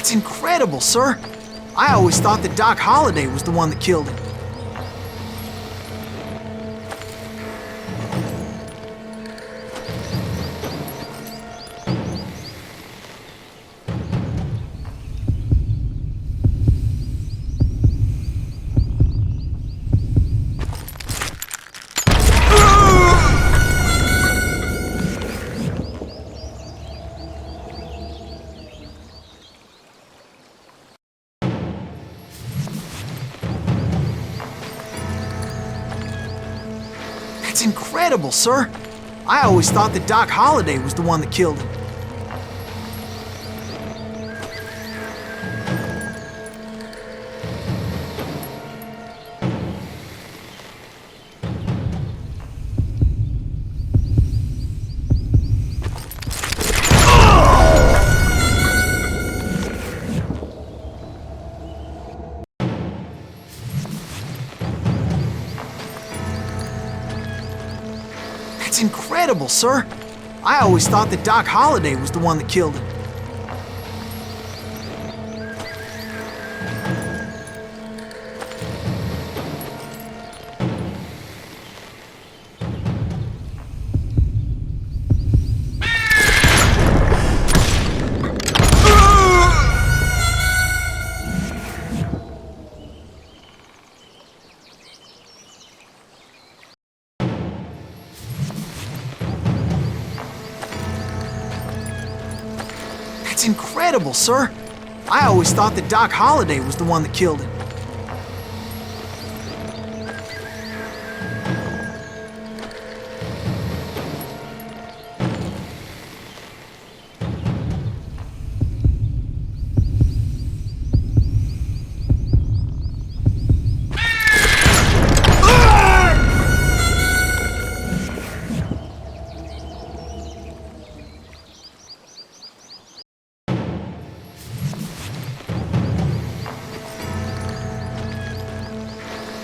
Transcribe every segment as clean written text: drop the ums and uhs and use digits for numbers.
That's incredible, sir. I always thought that Doc Holliday was the one that killed him. That's incredible, sir. I always thought that Doc Holliday was the one that killed him. That's incredible, sir. I always thought that Doc Holliday was the one that killed him. That's incredible, sir. I always thought that Doc Holliday was the one that killed him.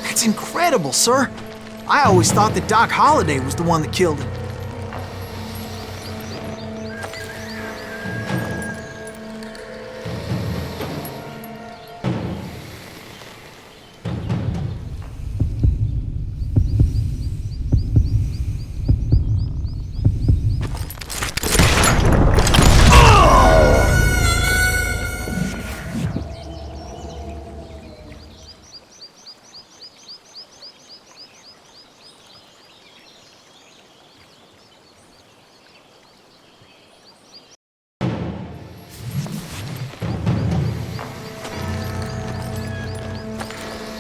That's incredible, sir. I always thought that Doc Holliday was the one that killed him.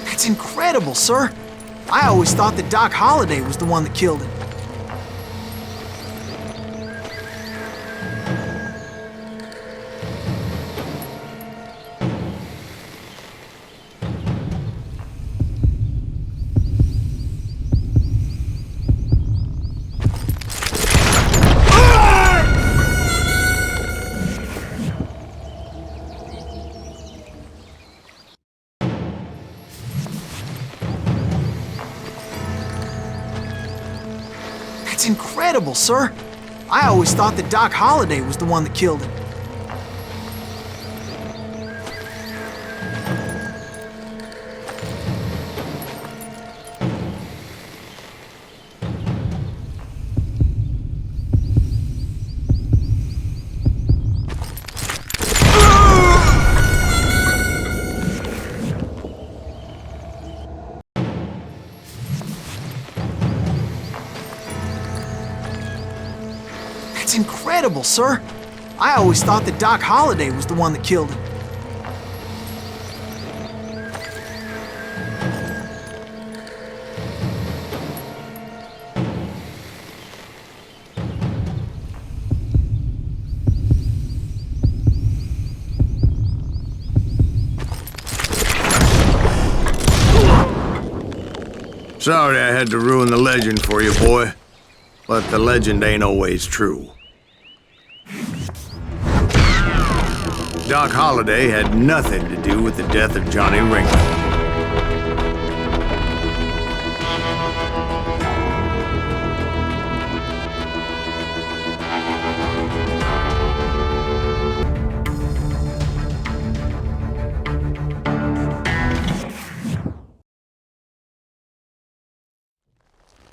That's incredible, sir. I always thought that Doc Holliday was the one that killed him. That's incredible, sir. I always thought that Doc Holliday was the one that killed him. That's incredible, sir. I always thought that Doc Holliday was the one that killed him. Sorry I had to ruin the legend for you, boy. But the legend ain't always true. Doc Holliday had nothing to do with the death of Johnny Ringo.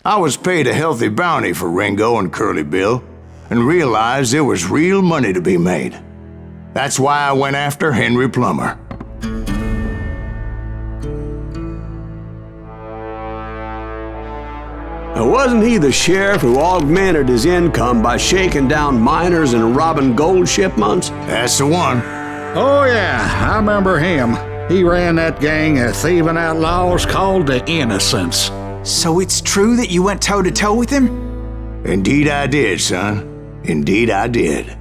I was paid a healthy bounty for Ringo and Curly Bill, and realized there was real money to be made. That's why I went after Henry Plummer. Now, wasn't he the sheriff who augmented his income by shaking down miners and robbing gold shipments? That's the one. Oh, yeah, I remember him. He ran that gang of thieving outlaws called the Innocents. So it's true that you went toe-to-toe with him? Indeed I did, son. Indeed I did.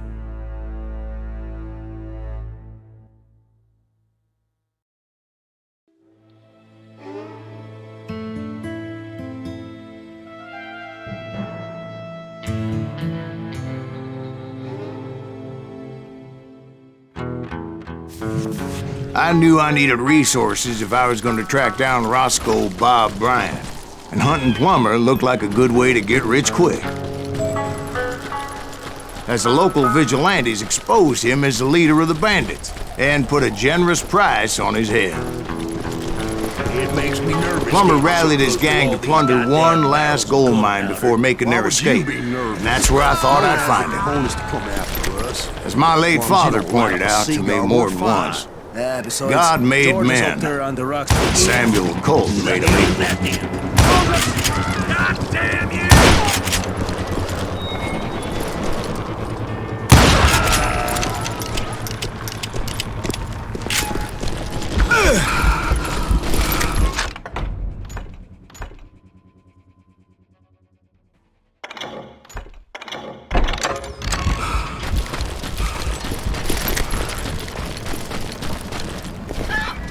I knew I needed resources if I was going to track down Roscoe Bob Bryant, and hunting Plummer looked like a good way to get rich quick. As the local vigilantes exposed him as the leader of the bandits, and put a generous price on his head. It makes me nervous. Plummer rallied his gang to plunder one last gold mine before making their escape, and that's where I thought I'd find him. As my late father pointed out to me more than once, God made men, and Samuel Colt made them equal. God damn you!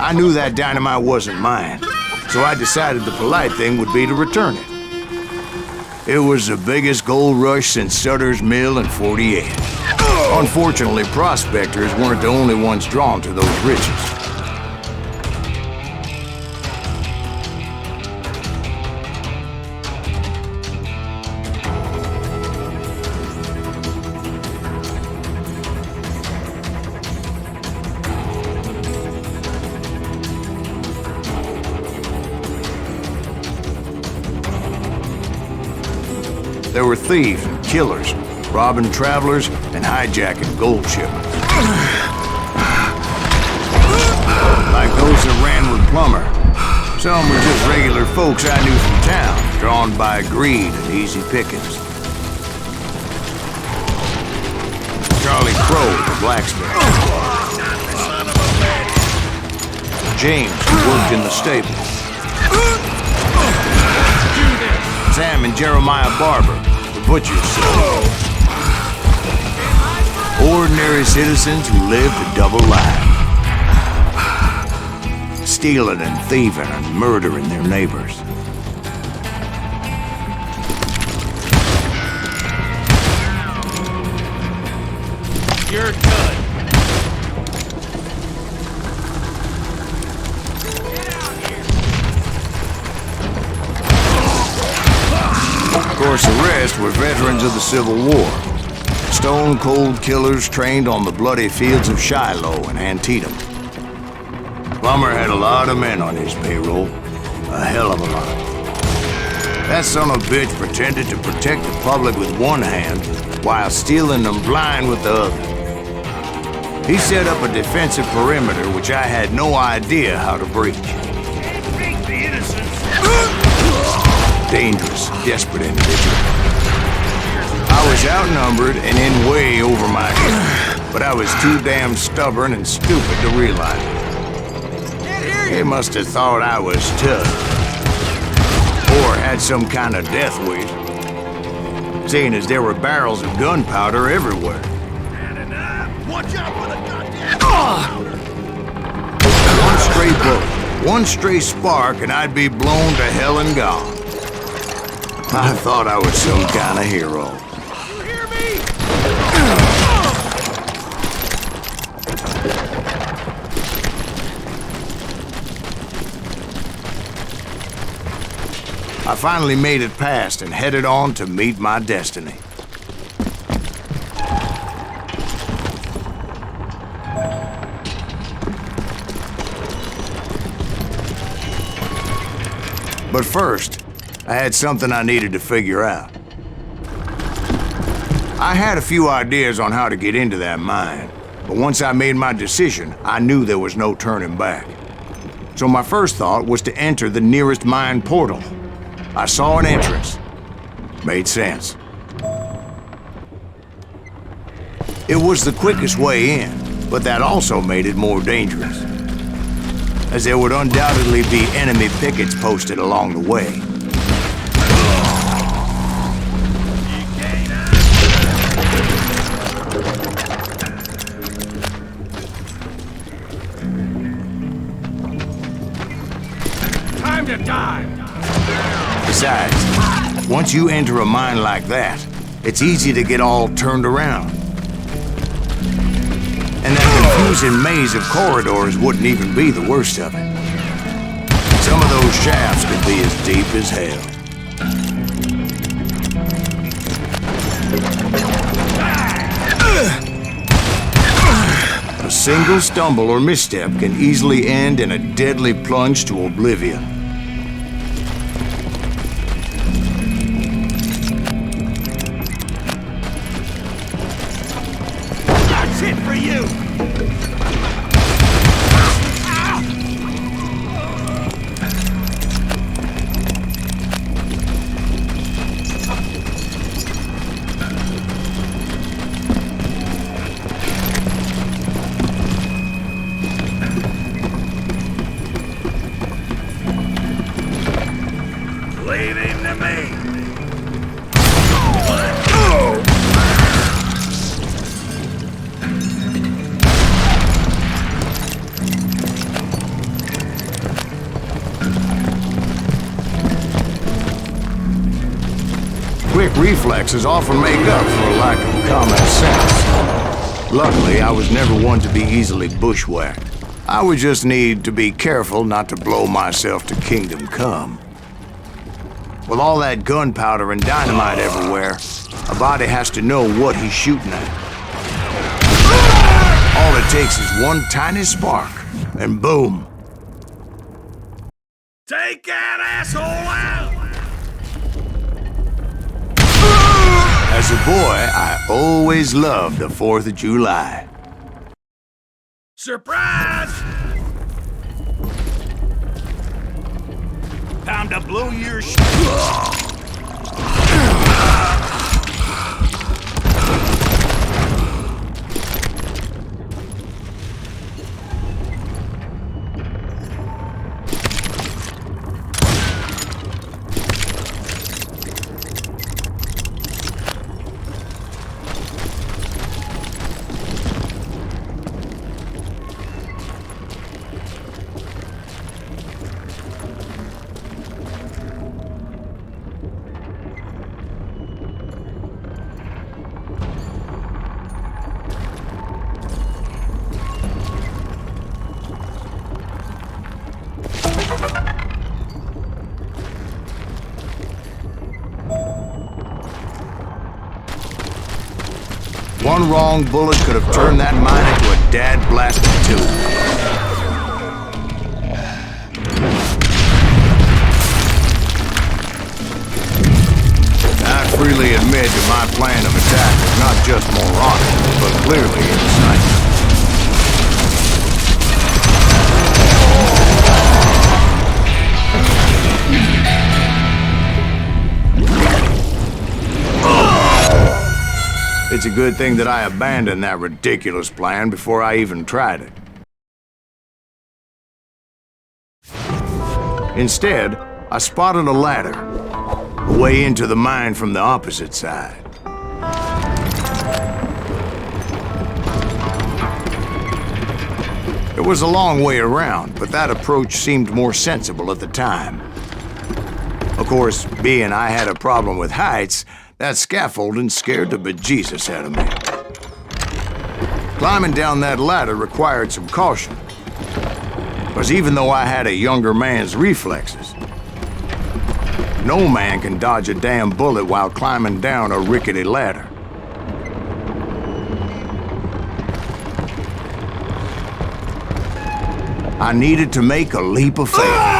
I knew that dynamite wasn't mine, so I decided the polite thing would be to return it. It was the biggest gold rush since Sutter's Mill in '48. Unfortunately, prospectors weren't the only ones drawn to those riches. There were thieves and killers, robbing travelers and hijacking gold shipments. Like those that ran with Plummer. Some were just regular folks I knew from town, drawn by greed and easy pickings. Charlie Crow, the blacksmith. James, who worked in the stable. Sam and Jeremiah Barber, the butcher's son. Ordinary citizens who lived a double life. Stealing and thieving and murdering their neighbors. You're good. Of course, the rest were veterans of the Civil War. Stone-cold killers trained on the bloody fields of Shiloh and Antietam. Plummer had a lot of men on his payroll. A hell of a lot. That son of a bitch pretended to protect the public with one hand while stealing them blind with the other. He set up a defensive perimeter which I had no idea how to breach. Can't beat the innocents. Dangerous, desperate individual. I was outnumbered and in way over my head, but I was too damn stubborn and stupid to realize it. They must have thought I was tough, or had some kind of death wish, seeing as there were barrels of gunpowder everywhere. Watch out for the goddamn... One stray bullet, one stray spark, and I'd be blown to hell and gone. I thought I was some kind of hero. You hear me? I finally made it past and headed on to meet my destiny. But first, I had something I needed to figure out. I had a few ideas on how to get into that mine, but once I made my decision, I knew there was no turning back. So my first thought was to enter the nearest mine portal. I saw an entrance. Made sense. It was the quickest way in, but that also made it more dangerous, as there would undoubtedly be enemy pickets posted along the way. Time to die! Besides, once you enter a mine like that, it's easy to get all turned around. And that confusing maze of corridors wouldn't even be the worst of it. Some of those shafts could be as deep as hell. A single stumble or misstep can easily end in a deadly plunge to oblivion. That's it for you! Leave him to me! Quick reflexes often make up for a lack of common sense. Luckily, I was never one to be easily bushwhacked. I would just need to be careful not to blow myself to kingdom come. With all that gunpowder and dynamite everywhere, a body has to know what he's shooting at. All it takes is one tiny spark, and boom. Take that asshole out! As a boy, I always loved the 4th of July. Surprise! Time to blow your One wrong bullet could have turned that mine into a dad-blasted tube. I freely admit that my plan of attack was not just moronic, but clearly insane. It's a good thing that I abandoned that ridiculous plan before I even tried it. Instead, I spotted a ladder, a way into the mine from the opposite side. It was a long way around, but that approach seemed more sensible at the time. Of course, being I had a problem with heights, that scaffolding scared the bejesus out of me. Climbing down that ladder required some caution, because even though I had a younger man's reflexes, no man can dodge a damn bullet while climbing down a rickety ladder. I needed to make a leap of faith.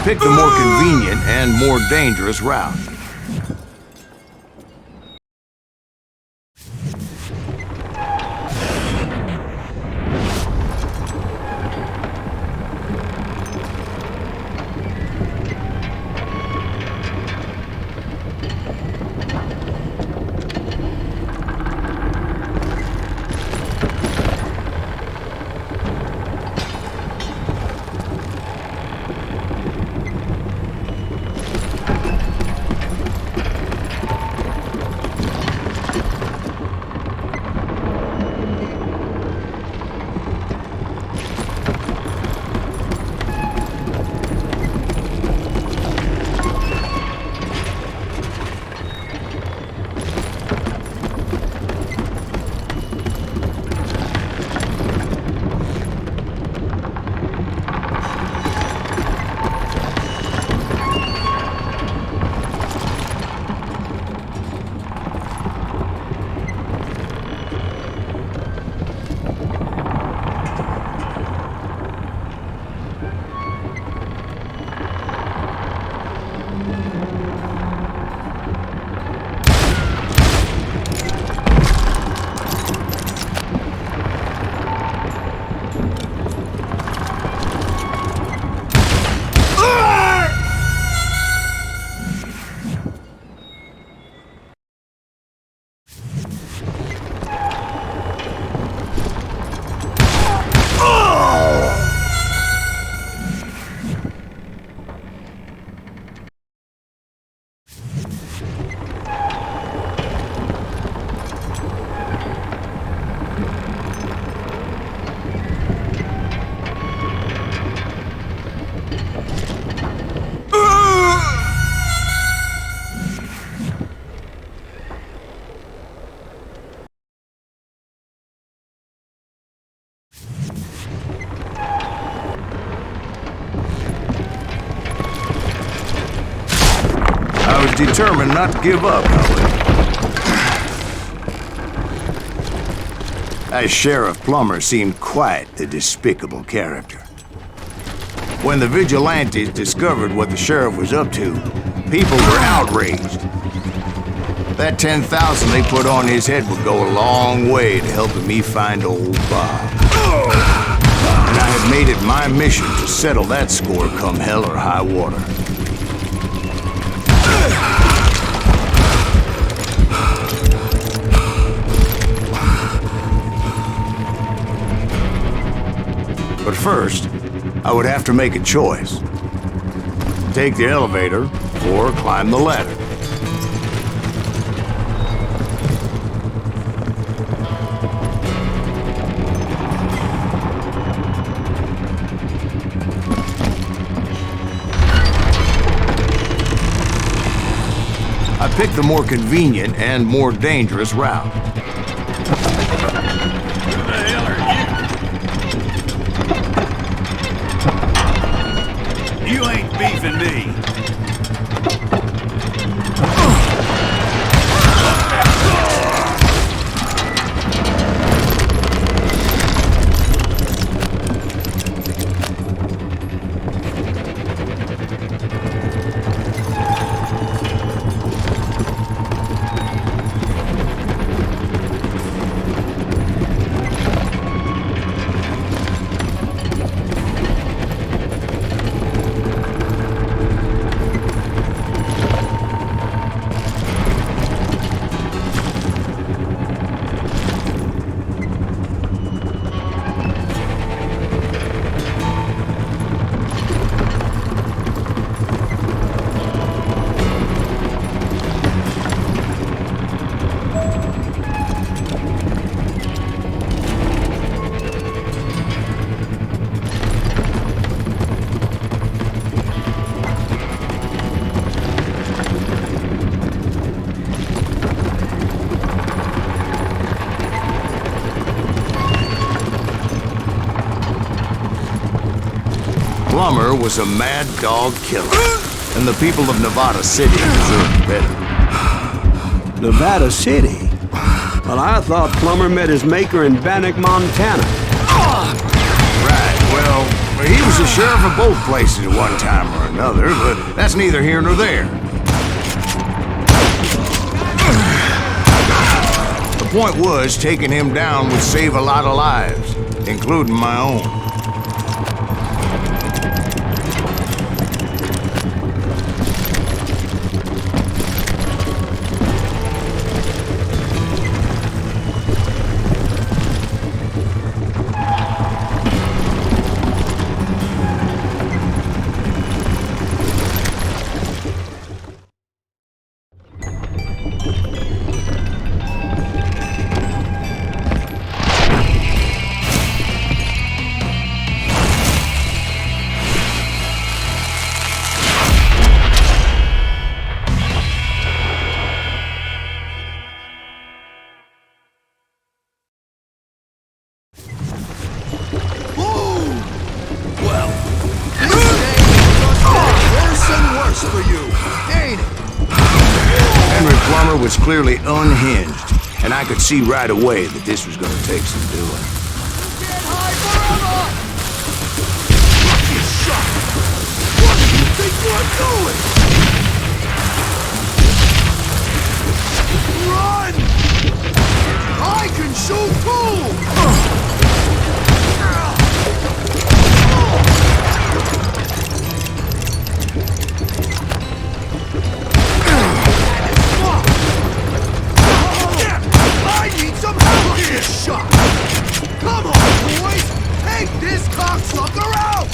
picked the more convenient and more dangerous route. I was determined not to give up, however. As Sheriff Plummer seemed quite the despicable character. When the vigilantes discovered what the sheriff was up to, people were outraged. That 10,000 they put on his head would go a long way to helping me find old Bob. And I have made it my mission to settle that score come hell or high water. But first, I would have to make a choice. Take the elevator or climb the ladder. I picked the more convenient and more dangerous route. You ain't beefing me. Plummer was a mad dog killer, and the people of Nevada City deserved better. Nevada City? Well, I thought Plummer met his maker in Bannock, Montana. Right, well, He was the sheriff of both places at one time or another, but that's neither here nor there. The point was, taking him down would save a lot of lives, including my own. Was clearly unhinged, and I could see right away that this was going to take some doing. Can't hide forever! Lucky shot! What do you think you're doing? Run! I can shoot too! Shot! Come on, boys! Take this cocksucker out!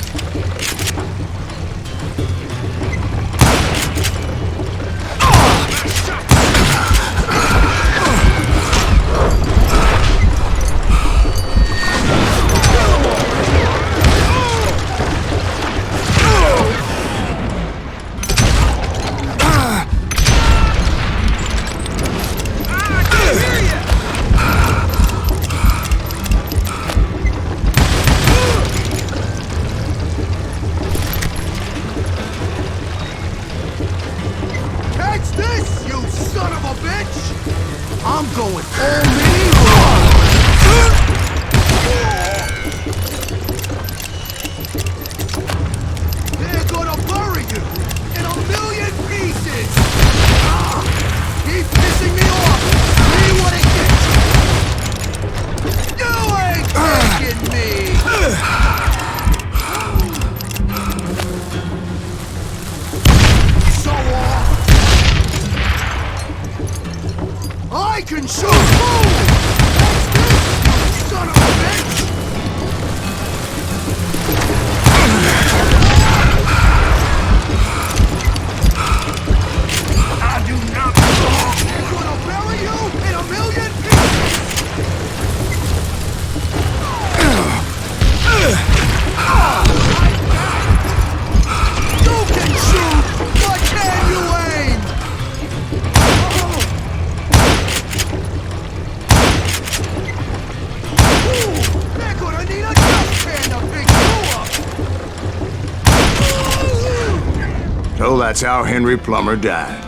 So that's how Henry Plummer died.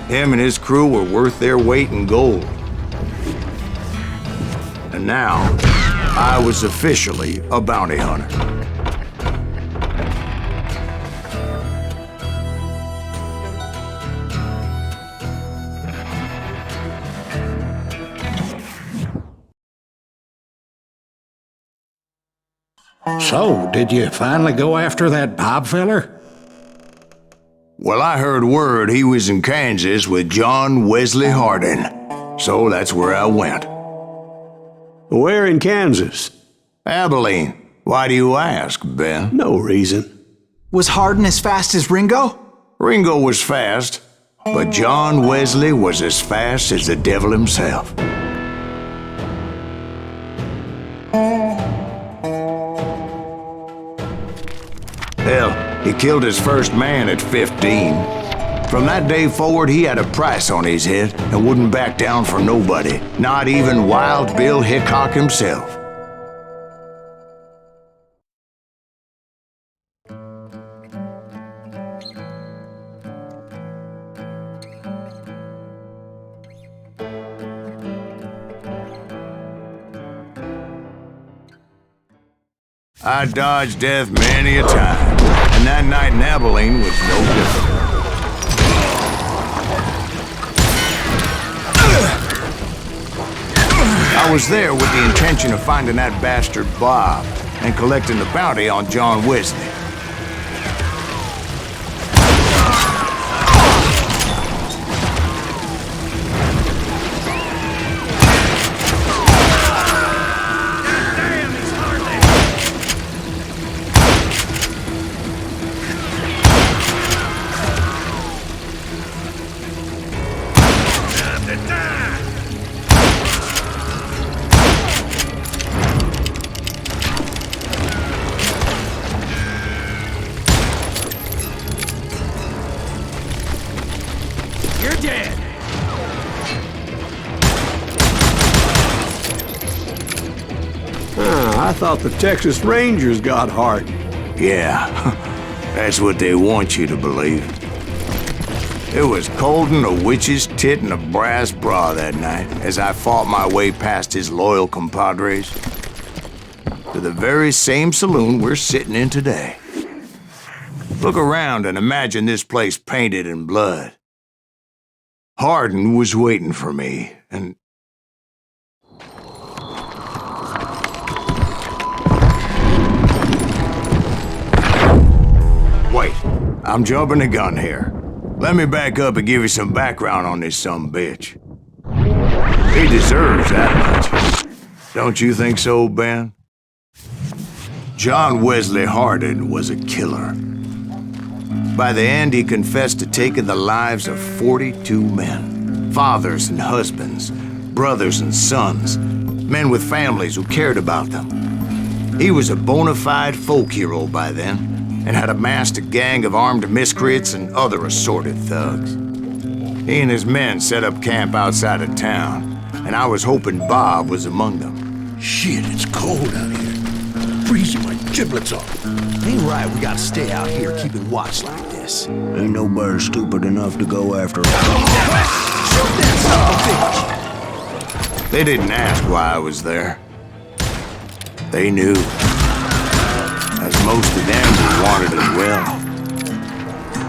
Him and his crew were worth their weight in gold. And now, I was officially a bounty hunter. So, did you finally go after that Bob feller? Well, I heard word he was in Kansas with John Wesley Hardin. So that's where I went. Where in Kansas? Abilin. Why do you ask, Ben? No reason. Was Hardin as fast as Ringo? Ringo was fast, but John Wesley was as fast as the devil himself. Hell, he killed his first man at 15. From that day forward, he had a price on his head and wouldn't back down for nobody, not even Wild Bill Hickok himself. I dodged death many a time, and that night in Abilin was no different. I was there with the intention of finding that bastard Bob and collecting the bounty on John Wesley. I thought the Texas Rangers got heart. Yeah, that's what they want you to believe. It was cold and a witch's tit and a brass bra that night as I fought my way past his loyal compadres to the very same saloon we're sitting in today. Look around and imagine this place painted in blood. Hardin was waiting for me, and wait, I'm jumping the gun here. Let me back up and give you some background on this sumbitch. He deserves that much. Don't you think so, Ben? John Wesley Hardin was a killer. By the end, he confessed to taking the lives of 42 men. Fathers and husbands, brothers and sons, men with families who cared about them. He was a bona fide folk hero by then, and had amassed a gang of armed miscreants and other assorted thugs. He and his men set up camp outside of town, and I was hoping Bob was among them. Shit, it's cold out here. Freezing my giblets off. Ain't right we gotta stay out here keeping watch like this. Ain't nobody stupid enough to go after us. Shoot that son of a bitch! They didn't ask why I was there. They knew. As most of them were wanted as well.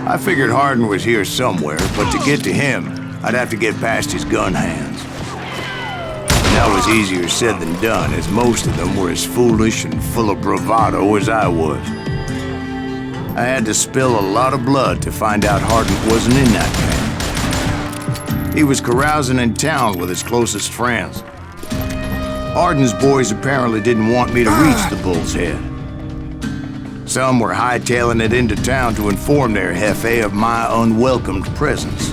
I figured Hardin was here somewhere, but to get to him, I'd have to get past his gun hands. And that was easier said than done, as most of them were as foolish and full of bravado as I was. I had to spill a lot of blood to find out Hardin wasn't in that camp. He was carousing in town with his closest friends. Hardin's boys apparently didn't want me to reach the Bull's Head. Some were hightailing it into town to inform their jefe of my unwelcomed presence.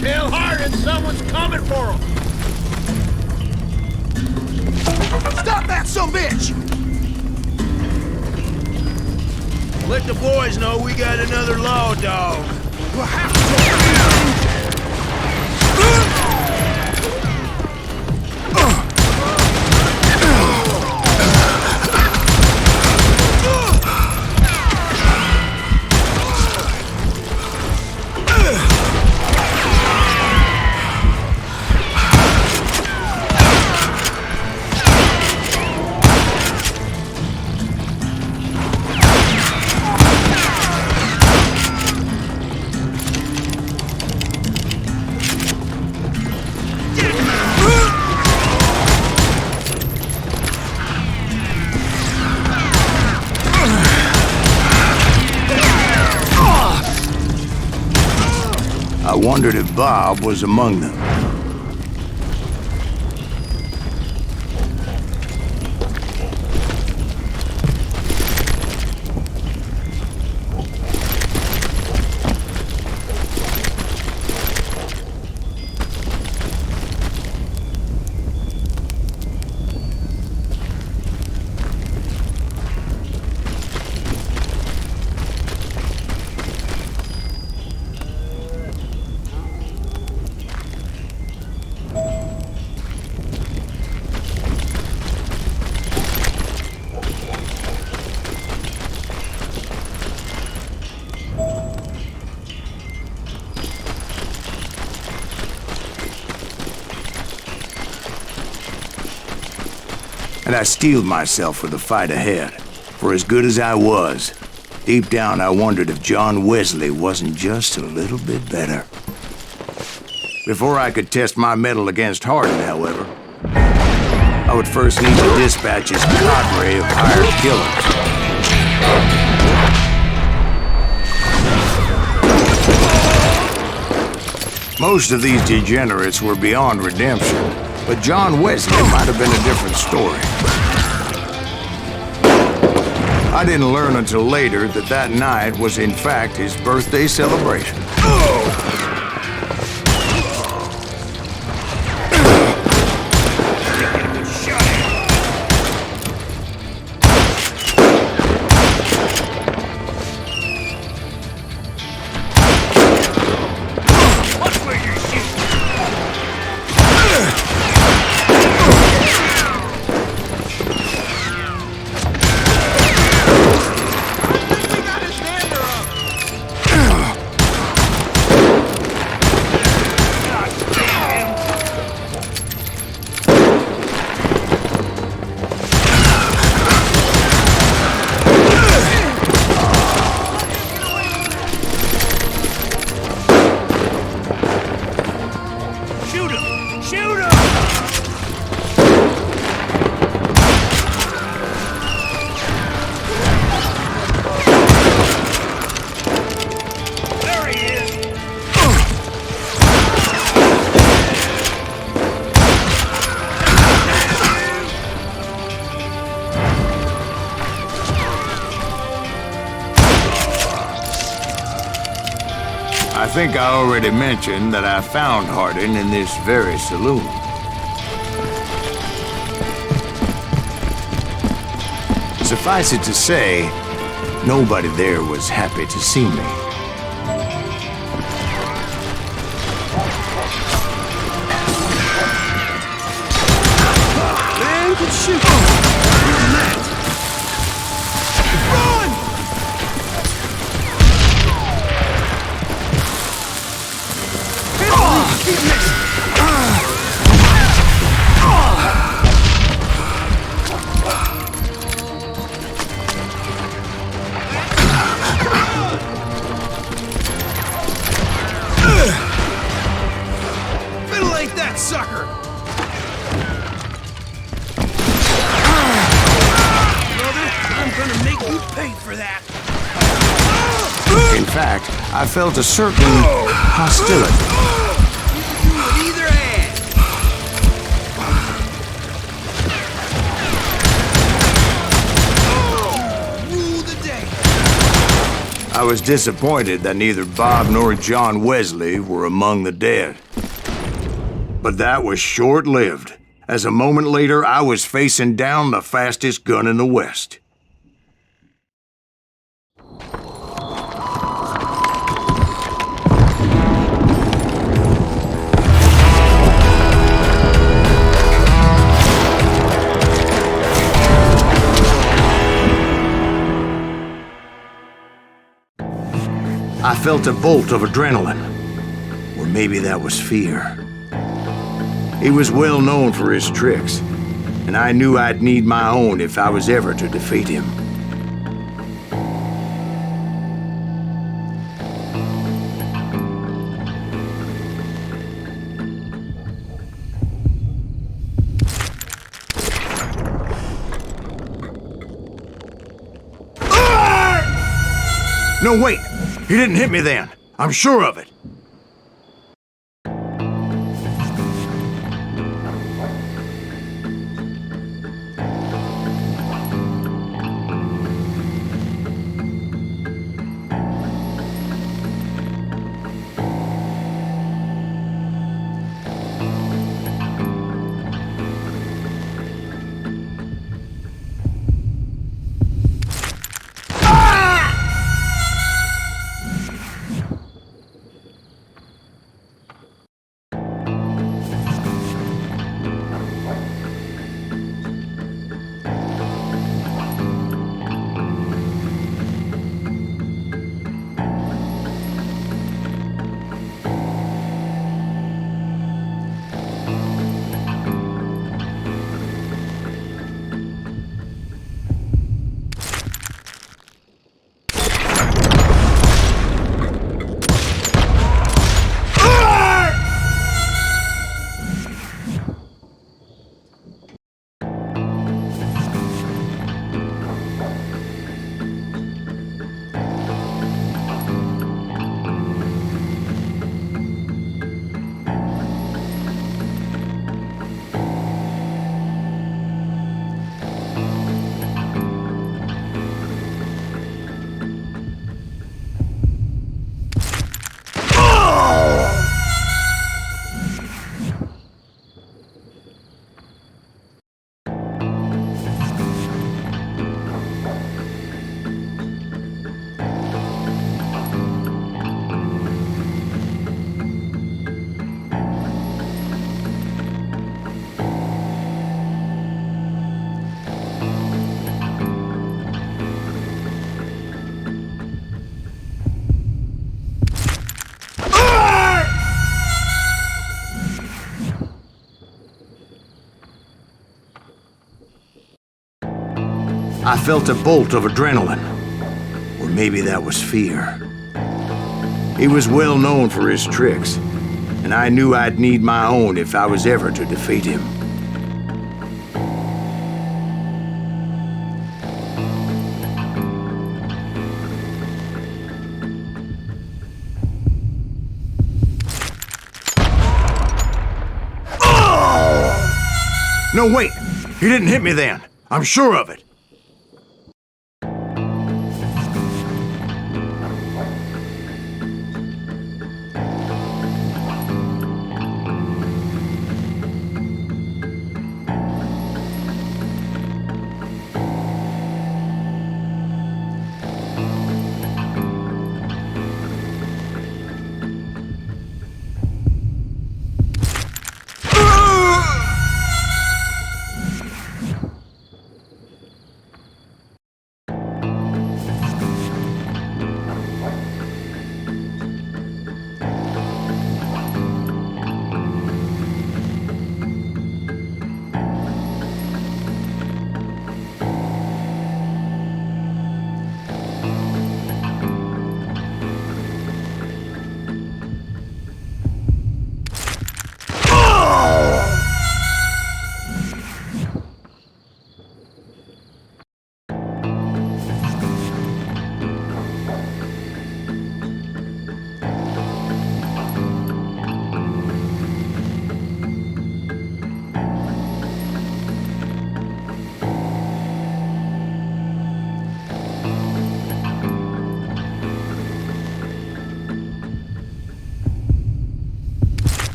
Tell Hardin someone's coming for him. Stop that sumbitch! Let the boys know we got another law dog. We'll have to I wondered if Bob was among them. and I steeled myself for the fight ahead. For as good as I was, deep down I wondered if John Wesley wasn't just a little bit better. Before I could test my mettle against Hardin, however, I would first need to dispatch his cadre of hired killers. Most of these degenerates were beyond redemption, but John Wesley might have been a different story. I didn't learn until later that that night was in fact his birthday celebration. I think I already mentioned that I found Hardin in this very saloon. Suffice it to say, nobody there was happy to see me. Man can shoot. Run! Keep missing. Ventilate that sucker! Brother, I'm gonna make you pay for that! In fact, I felt a certain hostility. With either hand! Rule the day! I was disappointed that neither Bob nor John Wesley were among the dead. But that was short-lived, as a moment later I was facing down the fastest gun in the West. I felt a bolt of adrenaline, or maybe that was fear. He was well known for his tricks, and I knew I'd need my own if I was ever to defeat him. No, wait! He didn't hit me then. I'm sure of it. I felt a bolt of adrenaline. Or maybe that was fear. He was well known for his tricks, and I knew I'd need my own if I was ever to defeat him. No, wait! He didn't hit me then. I'm sure of it.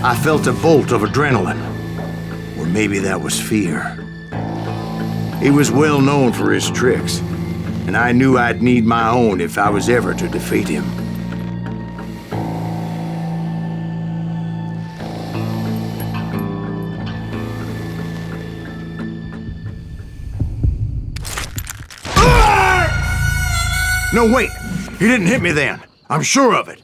I felt a bolt of adrenaline. Or maybe that was fear. He was well known for his tricks, and I knew I'd need my own if I was ever to defeat him. No, wait! He didn't hit me then. I'm sure of it.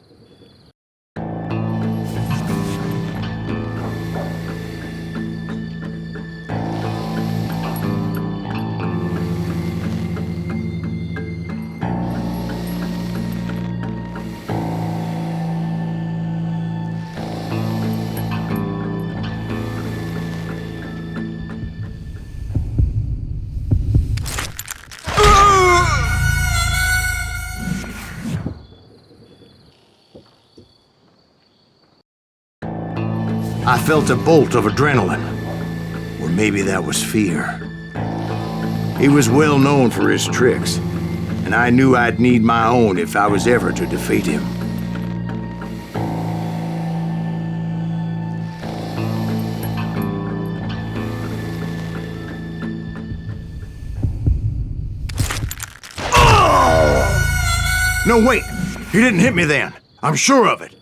I felt a bolt of adrenaline. Or maybe that was fear. He was well known for his tricks, and I knew I'd need my own if I was ever to defeat him. No, wait! He didn't hit me then. I'm sure of it.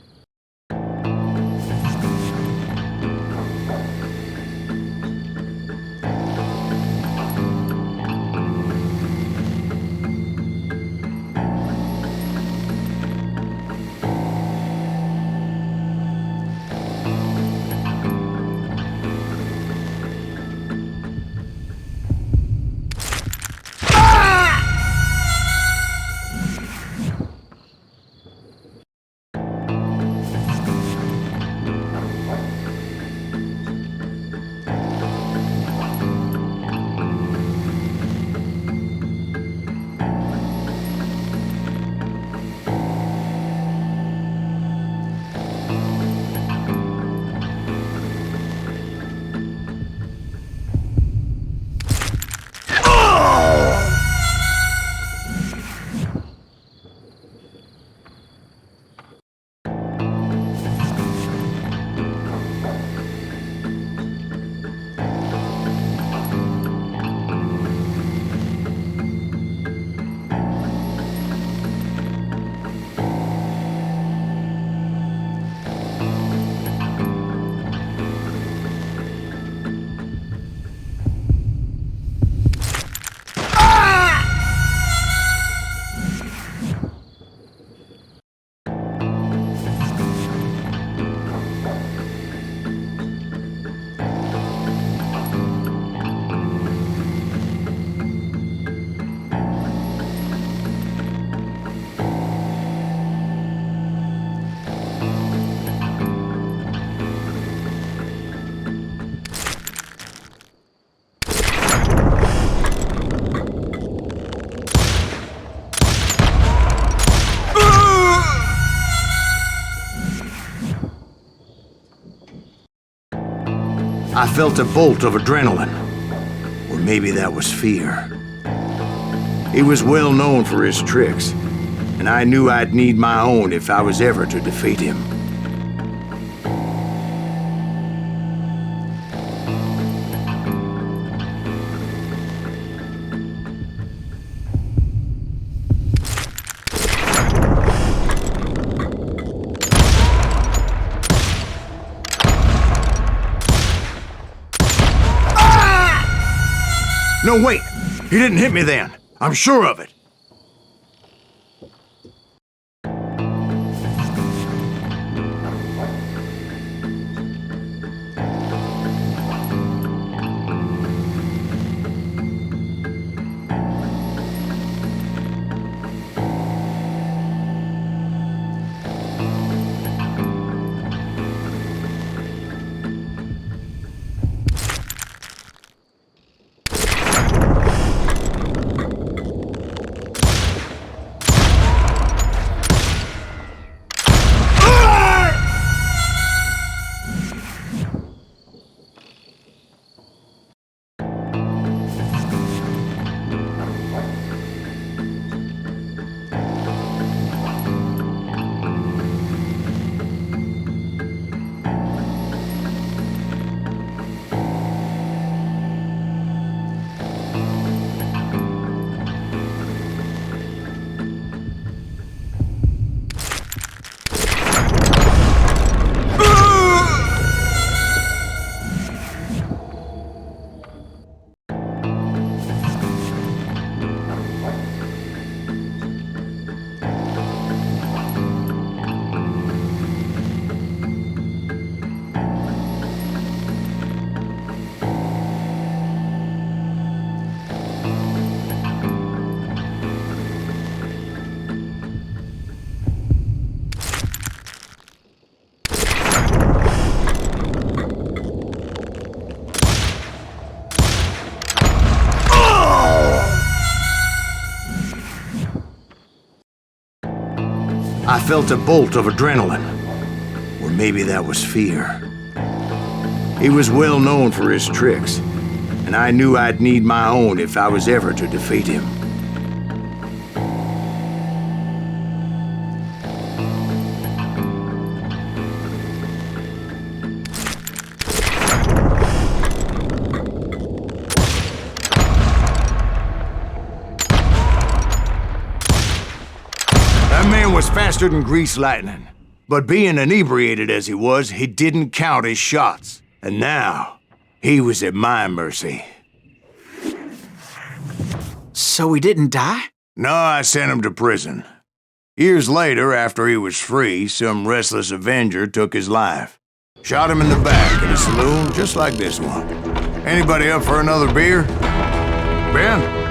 I felt a bolt of adrenaline. Or maybe that was fear. He was well known for his tricks, and I knew I'd need my own if I was ever to defeat him. No, wait! He didn't hit me then. I'm sure of it. I felt a bolt of adrenaline. Or maybe that was fear. He was well known for his tricks, and I knew I'd need my own if I was ever to defeat him. That man was faster than greased lightning. But being inebriated as he was, he didn't count his shots. And now, he was at my mercy. So he didn't die? No, I sent him to prison. Years later, after he was free, some restless avenger took his life. Shot him in the back in a saloon just like this one. Anybody up for another beer? Ben?